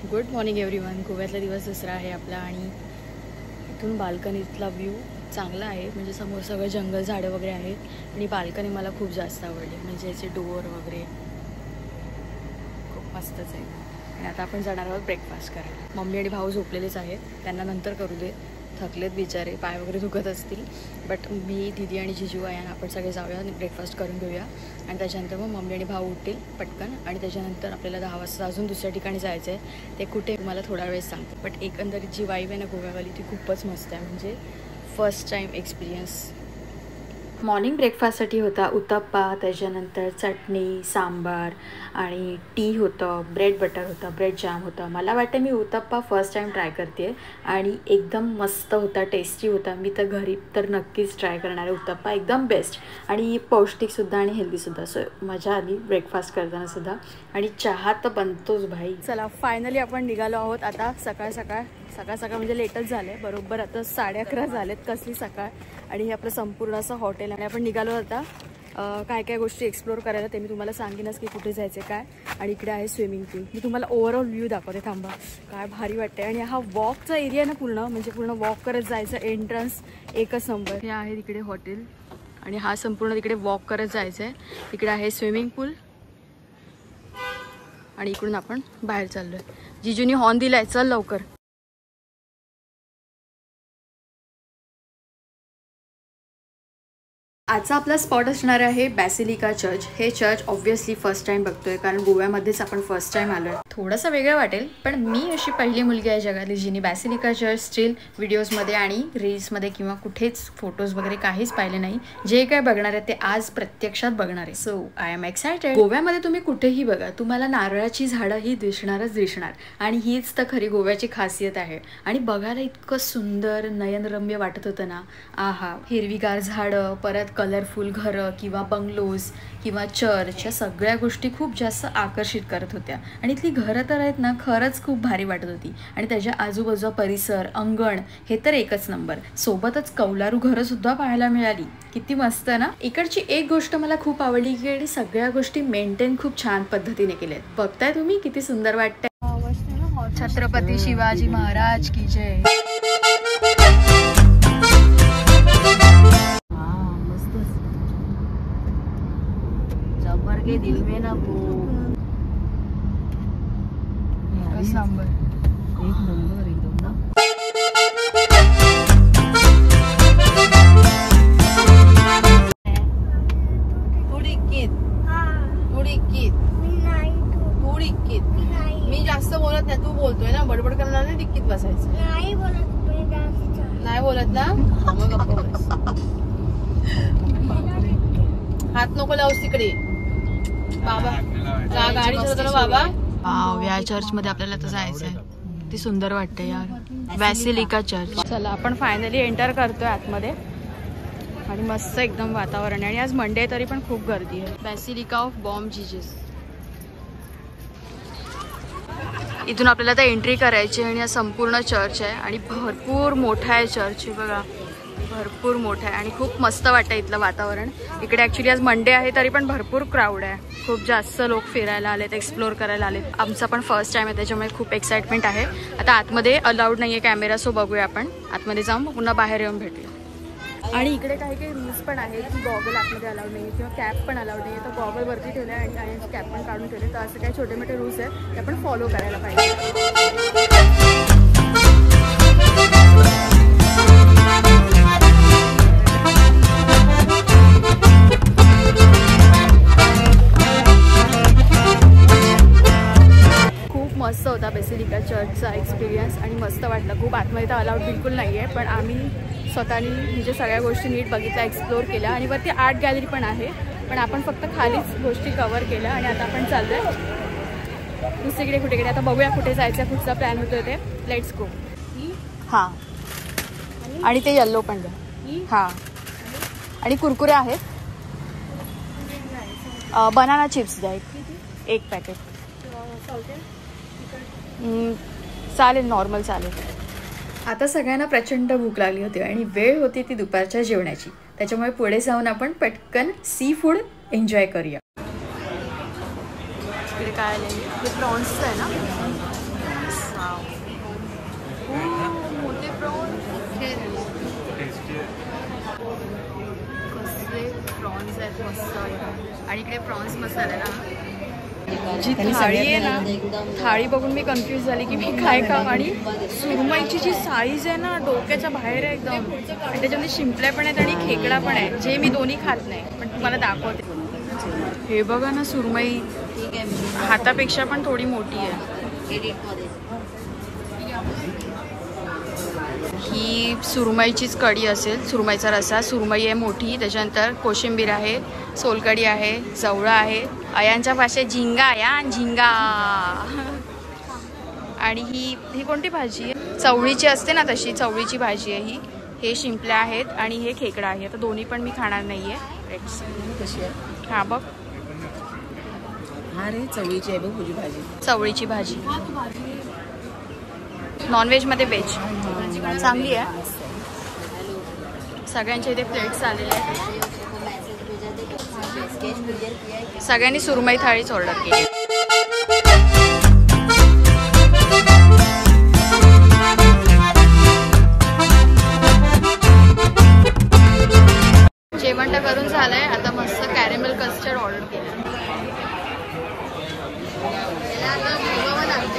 Good morning everyone. गोव्यातला दिवस दुसरा आहे आपला आणि इथून बाल्कनीतला व्ह्यू चांगला आहे. म्हणजे समोर सगळं जंगल झाडं वगैरे आहेत आणि बाल्कनी मला खूप जास्त आवडली. म्हणजे याचे डोअर वगैरे खूप मस्तच आहे. आणि आता आपण जाणार आहोत ब्रेकफास्ट करायला. मम्मी आणि भाऊ झोपलेलेच आहेत, त्यांना नंतर करू दे, थकलेत बिचारे, पाय वगैरे दुखत असतील. बट मी, दीदी आणि जिजू आहे, आपण सगळे जाऊया आणि ब्रेकफास्ट करून घेऊया. आणि त्याच्यानंतर मग मम्मी आणि भाऊ उठतील पटकन. आणि त्याच्यानंतर आपल्याला 10 वाजता अजून दुसऱ्या ठिकाणी जायचं आहे. ते कुठे मला थोडा वेळ सांगते. बट एकंदरीत जी वाईब आहे ना गोव्यावाली, ती खूपच मस्त आहे. म्हणजे फर्स्ट टाईम एक्सपिरियन्स. मॉर्निंग ब्रेकफास्टसाठी होता उत्तप्पा, त्याच्यानंतर चटणी, सांबार आणि टी होतं, ब्रेड बटर होतं, ब्रेड जॅम होतं. मला वाटतं मी उत्तप्पा फर्स्ट टाईम ट्राय करते आहे आणि एकदम मस्त होता, टेस्टी होता. मी तर घरी तर नक्कीच ट्राय करणार आहे. उत्तप्पा एकदम बेस्ट आणि पौष्टिकसुद्धा आणि हेल्दीसुद्धा. सो मजा आली ब्रेकफास्ट करतानासुद्धा. आणि चहा तर बनतोच भाई. चला फायनली आपण निघालो आहोत आता. सकाळ सकाळ म्हणजे लेटच झालं आहे. बरोबर आता 11:30 झालेत. कसली सकाळ. आणि हे आपलं संपूर्ण असं हॉटेल. आणि आपण निघालो आता काय काय गोष्टी एक्सप्लोर करायला, ते मी तुम्हाला सांगेनच की कुठे जायचं काय. आणि इकडे आहे स्विमिंग पूल. मी तुम्हाला ओव्हरऑल व्ह्यू दाखवते, थांबा. काय भारी वाटते. आणि हा वॉकचा एरिया ना पूर्ण, म्हणजे पूर्ण वॉक करत जायचं. एंट्रन्स एकच नंबर. हे आहे तिकडे हॉटेल आणि हा संपूर्ण तिकडे वॉक करत जायचं आहे. इकडे आहे स्विमिंग पूल आणि इकडून आपण बाहेर चाललोय. जिजूनी हॉर्न दिलाय, चल लवकर. आजचा आपला स्पॉट असणार आहे बॅसिलिका चर्च. हे चर्च ऑब्व्हियसली फर्स्ट टाइम बघतोय, कारण गोव्यामध्येच आपण फर्स्ट टाइम आलोय. थोडंसं वेगळं वाटेल, पण मी अशी पहिली मुलगी आहे जगातली जिने बॅसिलिका चर्च स्टील व्हिडिओजमध्ये आणि रील्समध्ये किंवा कुठेच फोटोज वगैरे काहीच पाहिले नाही. जे काय बघणार आहे ते आज प्रत्यक्षात बघणार आहे. So I am excited. गोव्यामध्ये तुम्ही कुठेही बघा, तुम्हाला नारळाची झाडं ही दिसणारच दिसणार. आणि हीच तर खरी गोव्याची खासियत आहे. आणि बघायला इतकं सुंदर नयनरम्य वाटत होतं ना. आहा, हिरवीगार झाडं, परत कलरफुल घरं किंवा बंगलोज किंवा चर्च, या सगळ्या गोष्टी खूप जास्त आकर्षित करत होत्या. आणि इथली घरं तर आहेत ना, खरंच खूप भारी वाटत होती. आणि त्याच्या आजूबाजूचा परिसर, अंगण हे तर एकच नंबर. सोबतच कौलारू घरं सुद्धा पाहायला मिळाली. किती मस्त ना. इकडची एक गोष्ट मला खूप आवडली की सगळ्या गोष्टी मेंटेन खूप छान पद्धतीने केल्यात. बघताय तुम्ही किती सुंदर वाटतंय. छत्रपती शिवाजी महाराज की जय. के दिल में ना वो एक नंबर एकदम ना. मी जास्त बोलत नाही, तू बोलतोय ना, बडबड करणार नाही, डिक्कीत बसायचं. नाही बोलत ना, हात नको लावूस तिकडे. बाबा गाडी चालवतो बाबा. या चर्च मध्ये आपल्याला तर जायचंय. ती सुंदर वाटते यार, बॅसिलिका चर्च. चला आपण फायनली एंटर करतोय आतमध्ये. आणि मस्त एकदम वातावरण आहे. आणि आज मंडे तरी पण खूप गर्दी आहे. Basilica of bomb Jesus. इथून आपल्याला आता एंट्री करायची आणि हा संपूर्ण चर्च आहे. आणि भरपूर मोठा आहे चर्च, बघा भरपूर मोठा आहे. आणि खूप मस्त वाटतं इथलं वातावरण. इकडे ॲक्च्युली आज मंडे आहे तरी पण भरपूर क्राऊड आहे. खूप जास्त लोक फिरायला आलेत, एक्सप्लोर करायला आलेत. आमचा पण फर्स्ट टाइम आहे, त्याच्यामुळे खूप एक्साइटमेंट आहे. आता आतमध्ये अलाउड नाही आहे कॅमेरा, सो बघूया आपण आतमध्ये जाऊन पुन्हा बाहेर येऊन भेटूया. आणि इकडे काही काही रूल्स पण आहेत की गॉगल आतमध्ये अलाउड नाही आहे किंवा कॅप पण अलाउड नाही आहे. तर गॉगल वरती ठेवले आणि काही कॅप पण काढून ठेवले. तर असं काही छोटे मोठे रूल्स आहेत ते आपण फॉलो करायला पाहिजे. मस्त होता बॅसिलिका चर्चचा एक्सपिरियन्स आणि मस्त वाटलं खूप. आतमध्ये तर अलाउड बिलकुल नाही आहे, पण आम्ही स्वतःनी म्हणजे सगळ्या गोष्टी नीट बघितल्या, एक्सप्लोर केल्या. आणि वरती आर्ट गॅलरी पण आहे, पण आपण फक्त खालीच गोष्टी कव्हर केल्या. आणि आता आपण चाललोय दुसरीकडे कुठेकडे. आता बघूया कुठे जायचं, कुठचा प्लॅन होतोय ते. Let's go. हां, आणि ते येल्लो पण द्या. हां, आणि कुरकुरे आहेत. बनाना चिप्स द्या एक पॅकेट. चालेल, नॉर्मल चालेल. आता सगळ्यांना प्रचंड भूक लागली होती आणि वेळ होती ती दुपारच्या जेवणाची. त्याच्यामुळे पुढे जाऊन आपण पटकन सी फूड एन्जॉय करूया. इकडे काय आले, प्रॉन्स आहे ना, प्रॉन्स मसाला. जी थाळी आहे ना, थाळी बघून मी कन्फ्यूज झाली की मी काय खाऊ. आणि सुरमईची जी साईज आहे ना डोक्याच्या बाहेर आहे एकदम. आणि त्याच्यामध्ये शिंपल्या पण आहेत आणि खेकडा पण आहे, जे मी दोन्ही खात नाही पण तुम्हाला दाखवते. हे बघा ना, सुरमई हातापेक्षा पण थोडी मोठी आहे. ही सुरमईचीच कढी असेल, सुरमईचा रस्सा. सुरमई आहे मोठी, त्याच्यानंतर कोशिंबीर आहे, सोलकढी आहे, जवळा आहे, अयांच्या भाषेत झिंगा आहे, झिंगा. आणि ही कोणती भाजी आहे? चवळीची असते ना, तशी चवळीची भाजी आहे ही. हे शिंपल्या आहेत आणि हे खेकडा आहे. आता दोन्ही पण मी खाणार नाही आहे. कशी आहे? हां बघ, हा रे चवळीची आहे बघ तुझी भाजी. चवळीची भाजी. नॉनव्हेजमध्ये व्हेज चांगली आहे. सगळ्यांच्या इथे प्लेट्स आलेले आहेत. सगळ्यांनी सुरमई थाळीच ऑर्डर केली. जेवण तर करून झालंय. आता मस्त कॅरेमेल कस्टर्ड ऑर्डर केलं.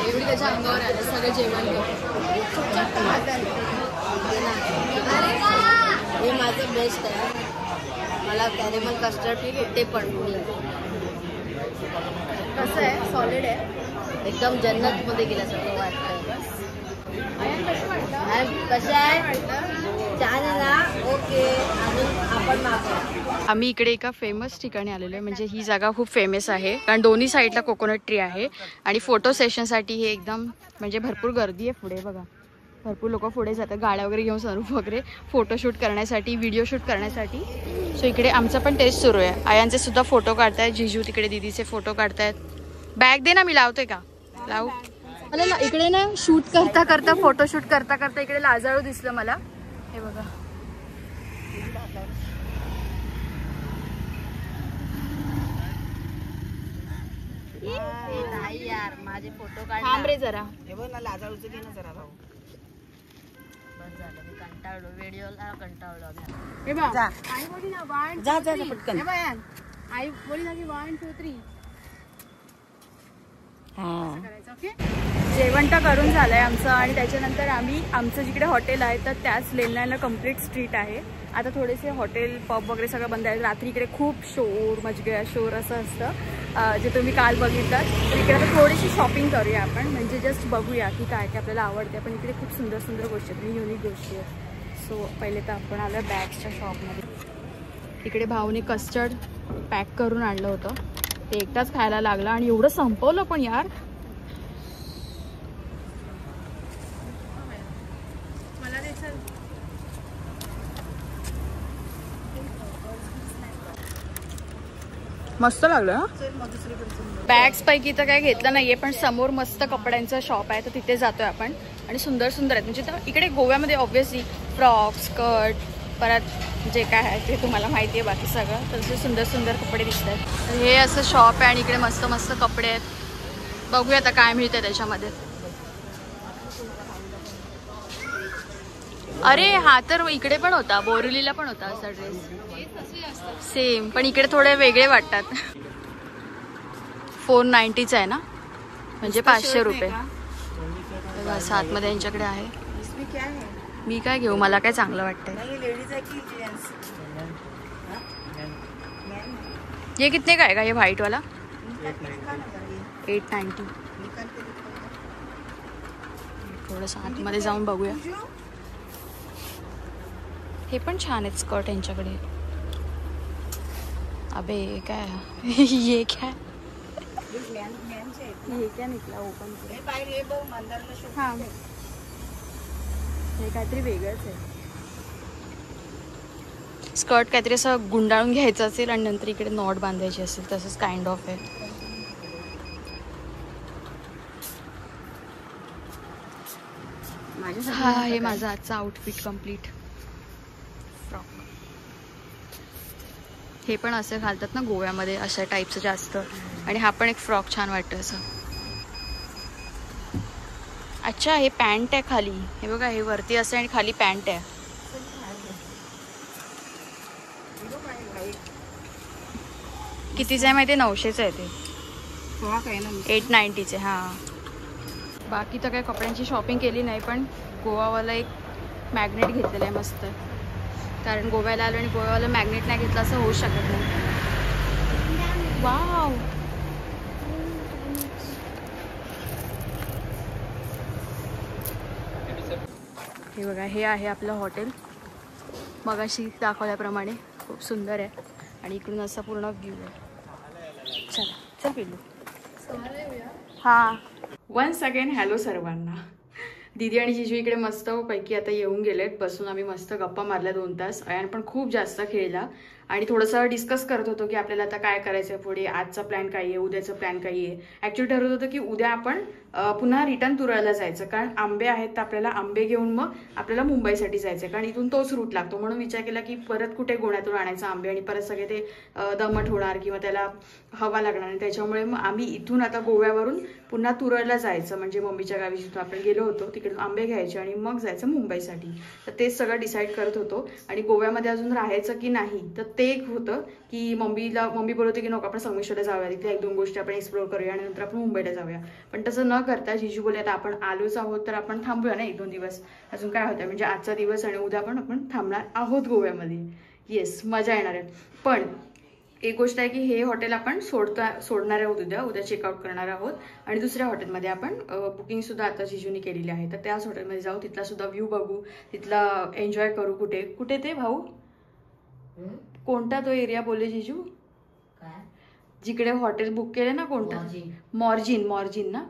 एवढी त्याच्या अंगावर आलं सगळं जेवण. हे माझं बेस्ट आहे. मला कॅरेमल कस्टर्ड ते पण कसं आहे? सॉलिड आहे, एकदम जन्नतमध्ये गेल्यासारखं वाटतं. कसं आहे? छान आहे ना? ओके. अजून आपण मागवू. आम्ही इकडे एका फेमस ठिकाणी आलेलो आहे. म्हणजे ही जागा खूप फेमस आहे कारण दोन्ही साईडला कोकोनट ट्री आहे. आणि फोटो सेशनसाठी हे एकदम म्हणजे भरपूर गर्दी आहे. पुढे बघा, भरपूर लोक पुढे जातात गाड्या वगैरे घेऊन, सरूफ वगैरे फोटोशूट करण्यासाठी, व्हिडिओ शूट करण्यासाठी. सो इकडे आमचा पण टेस्ट सुरू आहे. आयांचे सुद्धा फोटो काढतायत, जिजू तिकडे दीदीचे फोटो काढतायत. बॅग दे ना, मी लावतोय का? लावू. मला इकडे ना शूट करता करता, फोटोशूट करता करता इकडे लाजाळू दिसलं मला. हे बघा, नाही यार, माझे फोटो काढ. थांब रे जरा. हे बघ ना, लाजाळूचं घे ना जरा भाऊ. बस झालं, मी कंटाळलो, व्हिडिओला कंटाळलो. हे बघ, जा. आई बोली ना 1 जा जा पटकन. हे बघ, आई बोली ना की 1 2 3 करायचं. ओके. जेवण तर करून झालंय आमचं. आणि त्याच्यानंतर आम्ही आमचं जिकडे हॉटेल आहे तर त्याच लेनलाईनला कम्प्लीट स्ट्रीट आहे. आता थोडेसे हॉटेल पब वगैरे सगळं बंद आहे. रात्री इकडे खूप शोर मजगया शोर असं असतं, जे तुम्ही काल बघितलं. तर इकडे आता थोडीशी शॉपिंग करूया आपण, म्हणजे जस्ट बघूया की काय काय आपल्याला आवडते. पण इकडे खूप सुंदर सुंदर गोष्टी आहेत, युनिक गोष्टी आहेत. सो पहिले तर आपण आलो बॅग्सच्या शॉपमध्ये. इकडे भाऊने कस्टर्ड पॅक करून आणलं होतं, ते एकटाच खायला लागला आणि एवढं संपवलं पण यार. मस्त लागलं. बॅग्स पैकी तर काय घेतलं नाहीये, पण समोर मस्त कपड्यांचं शॉप आहे तर तिथे जातोय आपण. आणि सुंदर सुंदर आहेत. म्हणजे इकडे गोव्यामध्ये ऑब्व्हियसली फ्रॉक, स्कर्ट, परत जे काय आहे ते तुम्हाला माहिती आहे बाकी सगळं. तसे सुंदर सुंदर कपडे दिसत आहेत. हे असं शॉप आहे आणि इकडे मस्त मस्त कपडे आहेत. बघूया आता काय मिळतं त्याच्यामध्ये. अरे हा तर इकडे पण होता, बोरिवलीला पण होता असा ड्रेस सेम, पण इकडे थोडे वेगळे वाटतात. 490चा आहे ना, म्हणजे 500 रुपये. सातमध्ये यांच्याकडे आहे. मी काय घेऊ, मला काय चांगलं वाटतंय. ये कितने का आहे, ये व्हाईट वाला 890. थोडंसं आतमध्ये जाऊन बघूया. हे पण छान आहेत स्कर्ट यांच्याकडे. अबे काय ये क्या, ये क्या निकला ओपन. हां, हे काहीतरी वेगळंच आहे. स्कर्ट काहीतरी असं गुंडाळून घ्यायचं असेल आणि नंतर इकडे नॉट बांधायची असेल, तसंच काइंड ऑफ आहे. हा, हे माझं आजचं आउटफिट कम्प्लीट. फ्रॉक हे पण असे घालतात ना गोव्यामध्ये, अशा टाईपचं जास्त. आणि हा पण एक फ्रॉक छान वाटतं असं. अच्छा, हे पॅन्ट आहे खाली. हे बघा, हे वरती असं आणि खाली पॅन्ट आहे. कितीचं आहे माहिती आहे? 900चं आहे ते. काय ना 890चे. हां, बाकी तर काही कपड्यांची शॉपिंग केली नाही, पण गोवावाला एक मॅग्नेट घेतलेलं आहे मस्त. कारण गोव्याला आलो आणि गोव्यावाला मॅग्नेट नाही घेतलं असं होऊ शकत नाही. वाव, हे बघा, हे आहे आपलं हॉटेल. मगाशी दाखवल्याप्रमाणे खूप सुंदर आहे आणि इकडून असा पूर्ण व्ह्यू आहे. चला चल पिल्लू. हां, वन्स अगेन हॅलो सर्वांना. दीदी आणि जिजू इकडे मस्त पैकी आता येऊन गेलेत. बसून आम्ही मस्त गप्पा मारल्या 2 तास. अयान पण खूप जास्त खेळला आणि थोडंसं डिस्कस करत होतो की आपल्याला आता काय करायचं आहे पुढे, आजचा प्लॅन काय आहे, उद्याचं प्लॅन काय आहे. ॲक्च्युली ठरवत होतं की उद्या आपण पुन्हा रिटर्न तुरळला जायचं, कारण आंबे आहेत तर आपल्याला आंबे घेऊन मग आपल्याला मुंबईसाठी जायचं आहे, कारण इथून तोच रूट लागतो. म्हणून विचार केला की परत कुठे गोण्यातून आणायचं आंबे आणि परत सगळे ते दमट होणार किंवा त्याला हवा लागणार नाही. त्याच्यामुळे मग आम्ही इथून आता गोव्यावरून पुन्हा तुरळला जायचं, म्हणजे मम्मीच्या गावी जिथून आपण गेलो होतो तिकडून आंबे घ्यायचे आणि मग जायचं मुंबईसाठी. तर तेच सगळं डिसाईड करत होतो. आणि गोव्यामध्ये अजून राहायचं की नाही, तर ते एक होतं की मम्मी बोलत होती की नको आपण संगमेश्वरला जाऊया, तिथे 1-2 गोष्टी आपण एक्सप्लोर करूया आणि नंतर आपण मुंबईला जाऊया. पण तसं न करता जिजू बोलले आता आपण आलोच आहोत तर आपण थांबूया ना 1-2 दिवस. अजून काय होतं, म्हणजे आजचा दिवस आणि उद्या पण आपण थांबणार आहोत गोव्यामध्ये. येस, मजा येणार आहे. पण एक गोष्ट आहे की हे हॉटेल आपण सोडणार आहोत, उद्या चेकआउट करणार आहोत आणि दुसऱ्या हॉटेलमध्ये आपण बुकिंग सुद्धा आता जिजूनी केलेली आहे. तर त्याच हॉटेलमध्ये जाऊ, तिथला सुद्धा व्ह्यू बघू, तिथला एन्जॉय करू. कुठे ते भाऊ, कोणता तो एरिया बोलले जिजू, जिकडे हॉटेल बुक केले ना, कोणता? मॉर्जिन ना,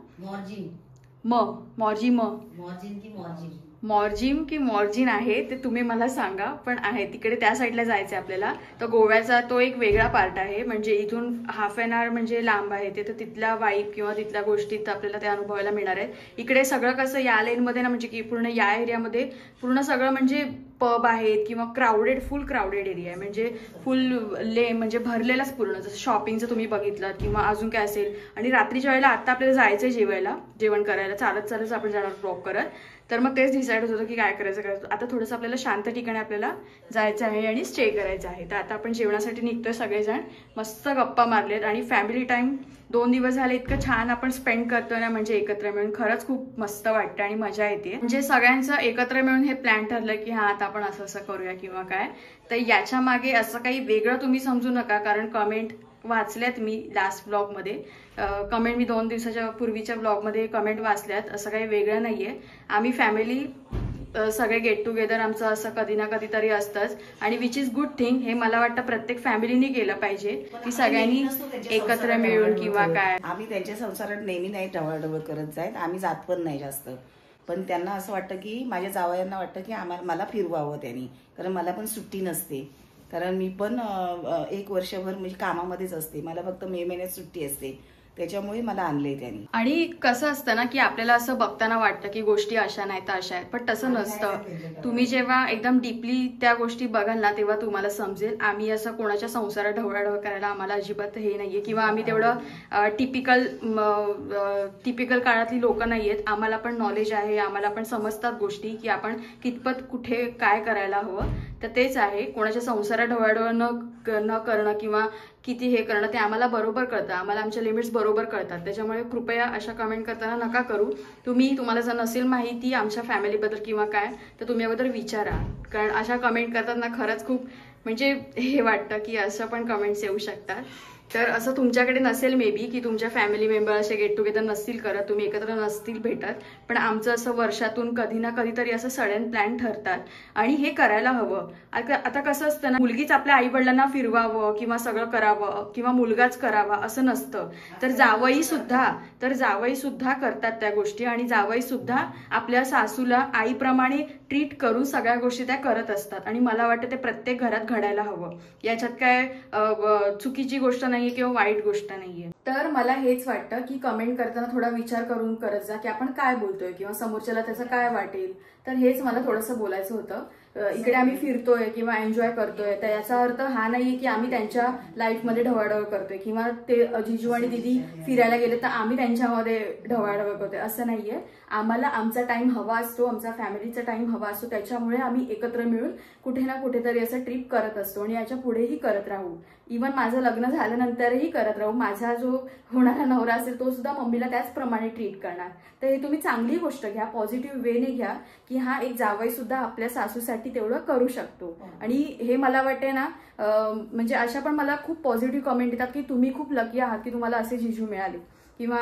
मॉर्जिन की मॉर्जिन आहे ते तुम्ही मला सांगा. पण आहे तिकडे त्या साईडला जायचं आहे आपल्याला. तर गोव्याचा तो एक वेगळा पार्ट आहे, म्हणजे इथून हाफ एन आवर म्हणजे लांब आहे ते. तर तिथला वाईब किंवा तिथल्या गोष्टीत आपल्याला ते अनुभवायला मिळणार आहेत. इकडे सगळं कसं या लेनमध्ये ना, म्हणजे की पूर्ण या एरियामध्ये पूर्ण सगळं म्हणजे पब आहेत किंवा फुल क्राऊडेड एरिया आहे, म्हणजे म्हणजे भरलेलाच पूर्ण. जसं शॉपिंगचं तुम्ही बघितलं किंवा अजून काय असेल. आणि रात्रीच्या वेळेला आता आपल्याला जायचंय जेवण करायला, चालत आपण जाणार वॉक करत. तर मग तेच डिसाईड होत होतं की काय करायचं. आता थोडंसं आपल्याला शांत ठिकाणी आपल्याला जायचं आहे आणि स्टे करायचं आहे. तर आता आपण जेवणासाठी निघतोय सगळेजण. मस्त गप्पा मारलेत आणि फॅमिली टाइम 2 दिवस झाले इतकं छान आपण स्पेंड करतोय ना, म्हणजे एकत्र मिळून खरंच खूप मस्त वाटतं आणि मजा येते. म्हणजे सगळ्यांचं एकत्र मिळून हे प्लॅन ठरलं की हा आता आपण असं करूया किंवा काय. तर याच्या मागे असं काही वेगळं तुम्ही समजू नका, कारण कमेंट वाचल्यात मी लास्ट ब्लॉगमध्ये. कमेंट मी 2 दिवसाच्या पूर्वीच्या ब्लॉगमध्ये कमेंट वाचल्यात. असं काही वेगळं नाहीये. आम्ही फॅमिली सगळे गेट टुगेदर आमचं असं कधी ना कधीतरी असतंच आणि विच इज गुड थिंग. हे मला वाटतं प्रत्येक फॅमिलीने केलं पाहिजे की सगळ्यांनी एकत्र मिळून किंवा काय. आम्ही त्यांच्या संसारात नेहमी नाही ढवळढवळ करत जायत, आम्ही जात पण नाही जास्त. पण त्यांना असं वाटतं की माझ्या जावयांना वाटतं की मला फिरवावं त्यांनी, कारण मला पण सुट्टी नसते. कारण मी पण 1 वर्षभर म्हणजे कामामध्येच असते, मला फक्त मे महिन्यात सुट्टी असते. त्याच्यामुळे मला आणलंय त्यांनी. आणि कसं असतं ना की आपल्याला असं बघताना वाटतं की गोष्टी अशा नाही तर अशा आहेत, पण तसं नसतं. तुम्ही जेव्हा एकदम डीपली त्या गोष्टी बघाल ना तेव्हा तुम्हाला समजेल. आम्ही असं कोणाच्या संसारात ढवळाढवळ करायला आम्हाला अजिबात हे नाहीये किंवा आम्ही तेवढं टिपिकल काळातली लोक नाहीयेत. आम्हाला पण नॉलेज आहे, आम्हाला पण समजतात गोष्टी की आपण कितपत कुठे काय करायला हवं. तर तेच आहे, कोणाच्या संसारात ढवळाढवळ न करणं किंवा किती हे करणं ते आम्हाला बरोबर कळतं. आम्हाला आमच्या लिमिट्स बरोबर कळतात. त्याच्यामुळे कृपया अशा कमेंट करताना नका करू. तुम्हाला जर नसेल माहिती आमच्या फॅमिलीबद्दल किंवा काय, तर तुम्ही अगोदर विचारा, कारण अशा कमेंट करताना खरंच खूप म्हणजे हे वाटतं की असं पण कमेंट्स येऊ शकतात. तर असं तुमच्याकडे नसेल मे बी की तुमच्या फॅमिली मेंबर असे गेट टुगेदर नसतील करत, तुम्ही एकत्र नसतील भेटत. पण आमचं असं वर्षातून कधी ना कधीतरी असं सडन प्लॅन ठरतात आणि हे करायला हवं. आता कसं असतं ना, मुलगीच आपल्या आई वडिलांना फिरवावं किंवा सगळं करावं किंवा मुलगाच करावा असं नसतं. तर जावई सुद्धा करतात त्या गोष्टी आणि जावई सुद्धा आपल्या सासूला आईप्रमाणे ट्रीट करून सगळ्या गोष्टी त्या करत असतात. आणि मला वाटतं ते प्रत्येक घरात घडायला हवं. याच्यात काय चुकीची गोष्ट नाहीये किंवा वाईट गोष्ट नाहीये. तर मला हेच वाटतं की कमेंट करताना थोडा विचार करून करत जा की आपण काय बोलतोय किंवा समोरच्याला त्याचं काय वाटेल. तर हेच मला थोडंसं बोलायचं होतं. इकडे आम्ही फिरतोय किंवा एन्जॉय करतोय तर याचा अर्थ हा नाहीये की आम्ही त्यांच्या लाईफमध्ये ढवळाढवळ करतोय किंवा ते जिजू आणि दीदी फिरायला गेले तर आम्ही त्यांच्यामध्ये ढवळाढवळ करतोय, असं नाहीये. आम्हाला आमचा टाइम हवा असतो, आमचा फॅमिलीचा टाइम हवा असतो. त्याच्यामुळे आम्ही एकत्र मिळून कुठे ना कुठेतरी असं ट्रिप करत असतो आणि याच्या पुढेही करत राहू. इवन माझं लग्न झाल्यानंतरही करत राहू. माझा जो होणारा नवरा असेल तो सुद्धा मम्मीला त्याचप्रमाणे ट्रीट करणार. तर हे तुम्ही चांगली गोष्ट घ्या, पॉझिटिव्ह वेने घ्या की हा एक जावई सुद्धा आपल्या सासूसाठी तेवढं करू शकतो. आणि हे मला वाटते ना, म्हणजे अशा पण मला खूप पॉझिटिव्ह कमेंट येतात की तुम्ही खूप लकी आहात की तुम्हाला असे जिजू मिळाले किंवा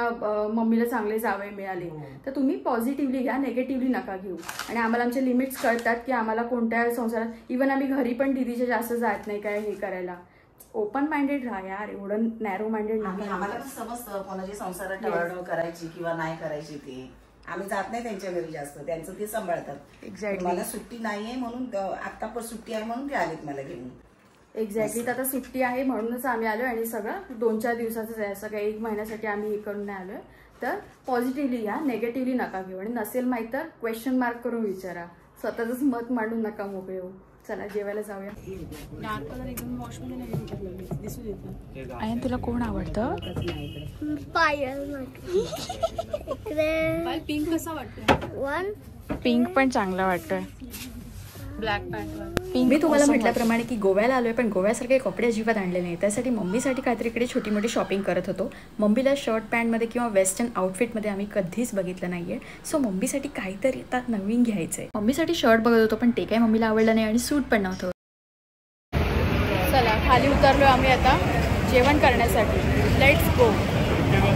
मम्मीला चांगले जावई मिळाले. तर तुम्ही पॉझिटिव्हली घ्या, नेगेटिव्हली नका घेऊ. आणि आम्हाला आमचे लिमिट्स कळतात की आम्हाला कोणत्या संसारात, इव्हन आम्ही घरी पण दीदीच्या जास्त जात नाही काय हे करायला. ओपन माइंडेड राहा यार, एवढं नॅरो माइंडेड नाही. आम्हाला पण समजतं कोणाची संसारात टवाळटव करायची किंवा नाही करायची. ते आम्ही जात नाही त्यांच्या घरी जास्त, त्यांचं ते सांभाळतात. एक्झॅक्टली. मला सुट्टी नाहीये म्हणून, आता पण सुट्टी आहे म्हणून ते आलेत मला घेऊन. एक्झॅक्टली. तर आता सुट्टी आहे म्हणूनच आम्ही आलोय. आणि सगळं 2-4 दिवसाचंच आहे, असं काही 1 महिन्यासाठी आम्ही हे करून नाही आलोय. तर पॉझिटिव्हली घ्या, नेगेटिव्हली नका घेऊ. आणि नसेल माहीत तर क्वेश्चन मार्क करून विचारा, स्वतःच मत मांडून नका मोकळे हो. चला जेवायला जाऊया. आणि तुला कोण आवडतं? पिंक कसा वाटतो? पिंक पण चांगला वाटतोय. Black pant. मी तुम्हाला म्हटल्याप्रमाणे की गोव्याला आलोय, पण गोव्यासारखे कपडे अजिबात आणले नाही. त्यासाठी मम्मीसाठी काहीतरी इकडे छोटी मोठी शॉपिंग करत होतो. मम्मीला शर्ट पॅन्टमध्ये किंवा वेस्टर्न आउटफिटमध्ये आम्ही कधीच बघितलं नाहीये. सो मम्मीसाठी काहीतरी आता नवीन घ्यायचंय. मम्मीसाठी शर्ट बघत होतो, पण ते काही मम्मीला आवडलं नाही आणि सूट पण नव्हतं. चला खाली उतरलो आम्ही आता जेवण करण्यासाठी. Let's go.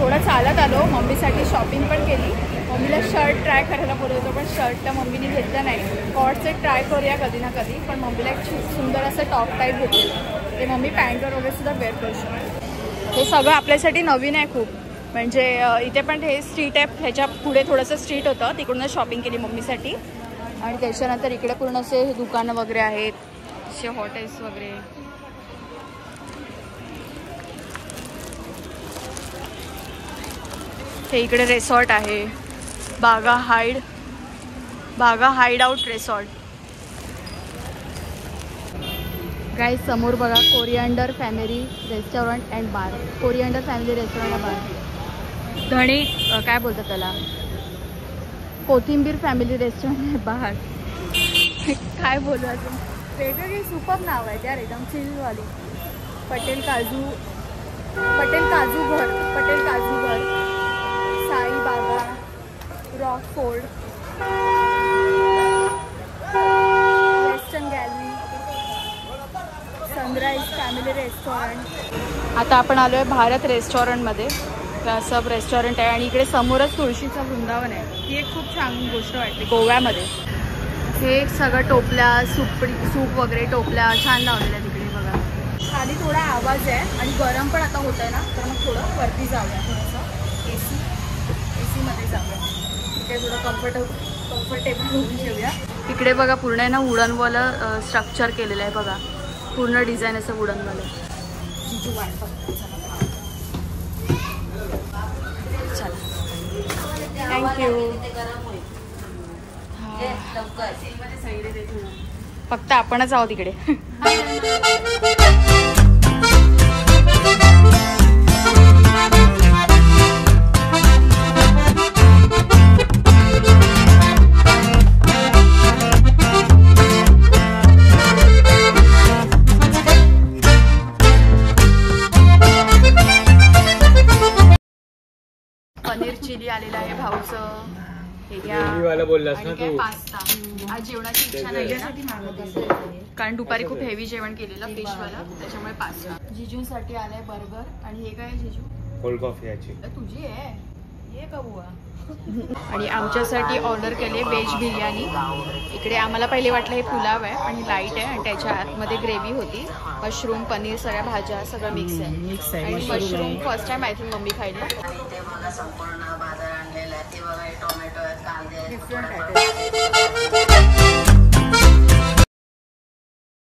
थोडं चालत आलो, मम्मीसाठी शॉपिंग पण केली. मम्मीला शर्ट ट्राय करायला बोलत होतो, पण शर्ट तर मम्मीने घेतलं नाही. कॉटचे ट्राय करूया कधी ना कधी, पण मम्मीला एक सुंदर असं टॉप टाईप घेतलेलं, ते मम्मी पॅन्टवर वगैरे सुद्धा वेअर करू शकते. हे सगळं आपल्यासाठी नवीन आहे खूप. म्हणजे इथे पण हे स्ट्रीट आहे, ह्याच्या पुढे थोडंसं स्ट्रीट होतं, तिकडूनच शॉपिंग केली मम्मीसाठी. आणि त्याच्यानंतर इकडे पूर्ण असे दुकानं वगैरे आहेत, असे हॉटेल्स वगैरे. हे इकडे रिसॉर्ट आहे, बागा हाईड आउट रिसॉर्ट. गाईज समोर बघा, coriander family restaurant and bar. Coriander family restaurant and bar. धणी काय बोलतात त्याला, कोथिंबीर फॅमिली रेस्टॉरंट अँड बार. काय बोलू अजून, वेगवेगळी सुपर नाव आहे यार, एकदम चिलवाली. पटेल काजू घर, साई बागा, Rockford, western gallery, sunrise family restaurant. आता आपण आलो आहे भारत रेस्टॉरंटमध्ये. सब रेस्टॉरंट आहे आणि इकडे समोरच तुळशीचं वृंदावन आहे. ही एक खूप छान गोष्ट वाटली गोव्यामध्ये. हे सगळं टोपल्या, सूप वगैरे टोपल्या छान लावलेल्या तिकडे बघा. खाली थोडा आवाज आहे आणि गरम पण आता होत आहे ना, तर मग थोडं वरती जाऊया, थोडंसं एसीमध्ये जाऊया. इकडे थोडं कम्फर्टेबल होऊन ठेवूया. इकडे बघा पूर्ण आहे ना वुडनवालं स्ट्रक्चर केलेलं आहे बघा, पूर्ण डिझाईन असं वुडनवालं. जिजू वाट चला, थँक्यू. फक्त आपणच आहोत इकडे. पनीर चिली आलेलं आहे भाऊचं. पास्ता. आज जेवणाची इच्छा नाही कारण दुपारी खूप हेवी जेवण केलेलं फिशवाला, त्याच्यामुळे पास्ता. जिजूंसाठी आलाय बर्गर. आणि हे काय जिजू, कोल्ड कॉफी याची तुझी आहे, ये का बुवा. आणि आमच्यासाठी ऑर्डर केले व्हेज बिर्याणी. इकडे आम्हाला पहिले वाटलं हे पुलाव आहे, पण लाईट आहे आणि त्याच्या आतमध्ये ग्रेव्ही होती. मशरूम, पनीर, सगळ्या भाज्या, सगळं मिक्स आहे. आणि mushroom first time I think mummy खायला. संपूर्ण बाजार आणलेला आहे ते बघा, टोमॅटो आहेत, कांदे आहेत, डिफरंट आहे.